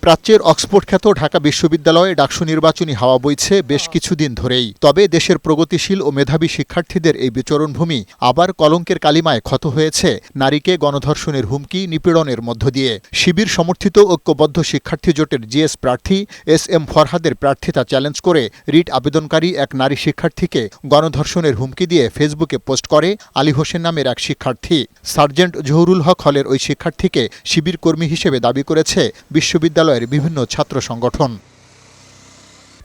প্রাচ্যের অক্সফোর্ড খ্যাত ঢাকা বিশ্ববিদ্যালয়ে ডাকসু নির্বাচনী হাওয়া বইছে বেশ কিছুদিন ধরেই। তবে দেশের প্রগতিশীল ও মেধাবী শিক্ষার্থীদের এই বিচরণভূমি আবার কলঙ্কের কালিমায় ক্ষত হয়েছে নারীকে গণধর্ষণের হুমকি নিপীড়নের মধ্য দিয়ে। শিবির সমর্থিত ঐক্যবদ্ধ শিক্ষার্থী জোটের জিএস প্রার্থী SM ফরহাদের প্রার্থিতা চ্যালেঞ্জ করে রিট আবেদনকারী এক নারী শিক্ষার্থীকে গণধর্ষণের হুমকি দিয়ে ফেসবুকে পোস্ট করে আলী হোসেন নামের এক শিক্ষার্থী। সার্জেন্ট জহুরুল হক হলের ওই শিক্ষার্থীকে শিবির কর্মী হিসেবে দাবি করেছে বিশ্ববিদ্যালয়ের বিভিন্ন ছাত্র সংগঠন।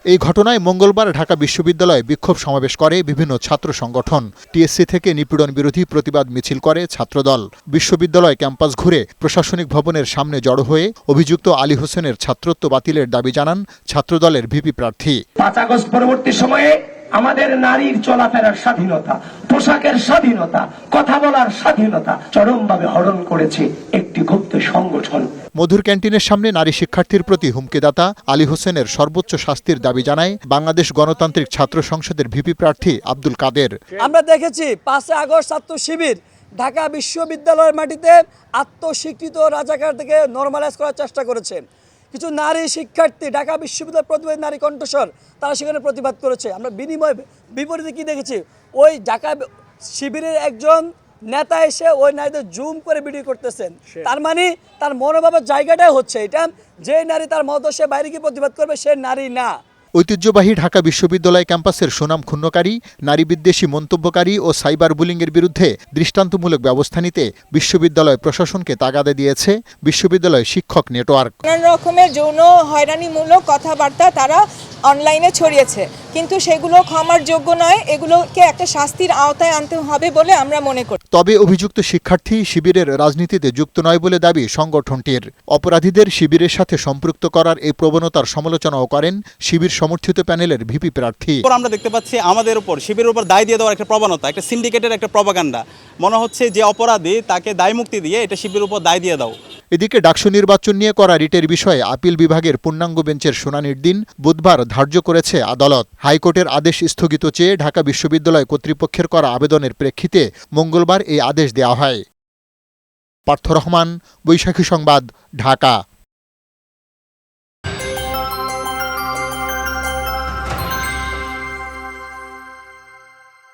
এই ঘটনায় মঙ্গলবার ঢাকা বিশ্ববিদ্যালয়ে বিক্ষোভ সমাবেশ করে বিভিন্ন ছাত্র সংগঠন। টিএসসি থেকে নিপীড়ন বিরোধী প্রতিবাদ মিছিল করে ছাত্রদল। বিশ্ববিদ্যালয় ক্যাম্পাস ঘুরে প্রশাসনিক ভবনের সামনে জড়ো হয়ে অভিযুক্ত আলী হোসেনের ছাত্রত্ব বাতিলের দাবি জানান ছাত্রদলের ভিপি প্রার্থী। 5 আগস্ট পরবর্তী সময়ে আমাদের নারীর চলাফেরার স্বাধীনতা, পোশাকের স্বাধীনতা, কথা বলার স্বাধীনতা চরমভাবে হরণ করেছে একটি গুপ্ত সংগঠন। মধুর ক্যান্টিনের সামনে নারী শিক্ষার্থীর প্রতি হুমকিদাতা আলী হোসেনের সর্বোচ্চ শাস্তির দাবি জানায় বাংলাদেশ গণতান্ত্রিক ছাত্র সংসদের ভিপি প্রার্থী আব্দুল কাদের। আমরা দেখেছি 5 আগস্ট ছাত্র শিবির ঢাকা বিশ্ববিদ্যালয়ের মাটিতে আত্মস্বীকৃত রাজাকার থেকে নরমালাইজ করার চেষ্টা করেছে। কিছু নারী শিক্ষার্থী ঢাকা বিশ্ববিদ্যালয় প্রতিবাদী নারী কণ্ঠস্বর তারা সেখানে প্রতিবাদ করেছে। আমরা বিপরীতে কি দেখেছি, ওই ঢাকা শিবিরের একজন নেতা এসে ওই নারীদের জুম করে ভিডিও করতেছেন। তার মানে তার মনোভাবের জায়গাটাই হচ্ছে এটা, যে নারী তার মতসে বাইরে গিয়ে প্রতিবাদ করবে সে নারী না। ঐতিহ্যবাহী ঢাকা বিশ্ববিদ্যালয় ক্যাম্পাসের সুনাম ক্ষুণ্ণকারী, নারী বিদ্বেষী মন্তব্যকারী ও সাইবার বুলিংয়ের বিরুদ্ধে দৃষ্টান্তমূলক ব্যবস্থা নিতে বিশ্ববিদ্যালয় প্রশাসনকে তাগাদা দিয়েছে বিশ্ববিদ্যালয় শিক্ষক নেটওয়ার্ক। নানান রকমের যৌন হয়রানিমূলক কথাবার্তা তারা অনলাইনে ছড়িয়েছে, কিন্তু সেগুলো ক্ষমার যোগ্য নয়। এগুলোকে একটা শাস্তির আওতায় আনতে হবে বলে আমরা মনে করি। তবে অভিযুক্ত শিক্ষার্থী শিবিরের রাজনীতিতে যুক্ত নয় বলে দাবি সংগঠনটির। অপরাধীদের শিবিরের সাথে সম্পৃক্ত করার এই প্রবণতার সমালোচনাও করেন শিবির সমর্থিত প্যানেলের ভিপি প্রার্থী। আমরা দেখতে পাচ্ছি আমাদের উপর শিবিরের উপর দায় দিয়ে দেওয়ার একটা প্রবণতা, একটা সিন্ডিকেটের একটা প্রপাগান্ডা। মনে হচ্ছে যে অপরাধী তাকে দায় মুক্তি দিয়ে এটা শিবিরের উপর দায় দিয়ে দাও। এদিকে ডাকসু নির্বাচন নিয়ে করা রিটের বিষয়ে আপিল বিভাগের পূর্ণাঙ্গ বেঞ্চের শুনানির দিন বুধবার ধার্য করেছে আদালত। হাইকোর্টের আদেশ স্থগিত চেয়ে ঢাকা বিশ্ববিদ্যালয় কর্তৃপক্ষের করা আবেদনের প্রেক্ষিতে মঙ্গলবার এই আদেশ দেওয়া হয়। পার্থ রহমান, বৈশাখী সংবাদ, ঢাকা।